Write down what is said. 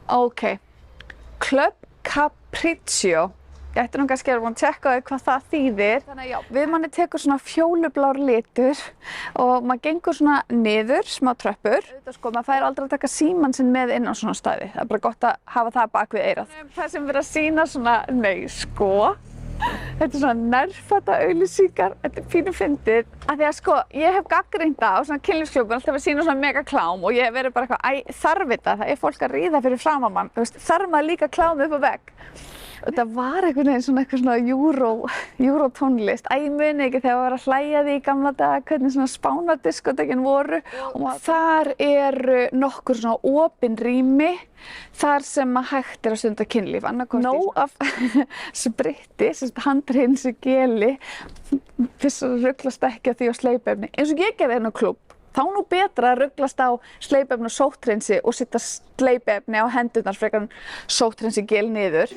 Ok, Club Capriccio. Ég ætti nú kannski að vera búin að tjekka á því hvað það þýðir. Þannig að já, við manni tekur svona fjólublár litur og maður gengur svona niður smá tröppur. Auðvitað sko, maður fær aldrei að taka símann sinn með inn á svona staði. Það er bara gott að hafa það bak við eyrað. Það sem verið að sýna svona, nei sko, þetta er svona nærfata auglýsingar, þetta er pínu fyndið. Af því að sko, ég hef gagnrýnt á svona kynlífsklúbbum alltaf að sýna svona mega klám og ég hef verið bara eitthvað, þarf þetta, það er fólk að ríða fyrir framan mann, þú veist, þarf maður líka klám upp á vegg. Þetta var einhvern veginn svona eitthvað svona júrótónlist. Ég muni ekki þegar var að hlæja því í gamla daga hvernig svona spánardiskotekin voru. Og þar eru nokkur svona opin rými þar sem hægt að stunda kynlíf. Nóg af spritti, handhreinsi geli, þess að ruglast ekki á því á sleipefni. Eins og ég gerði hérna á klúbb. Þá nú betra að ruglast á sleipefni og sótthreinsi og setja sleipefni á hendurnar frekar en sótthreinsi gel niður.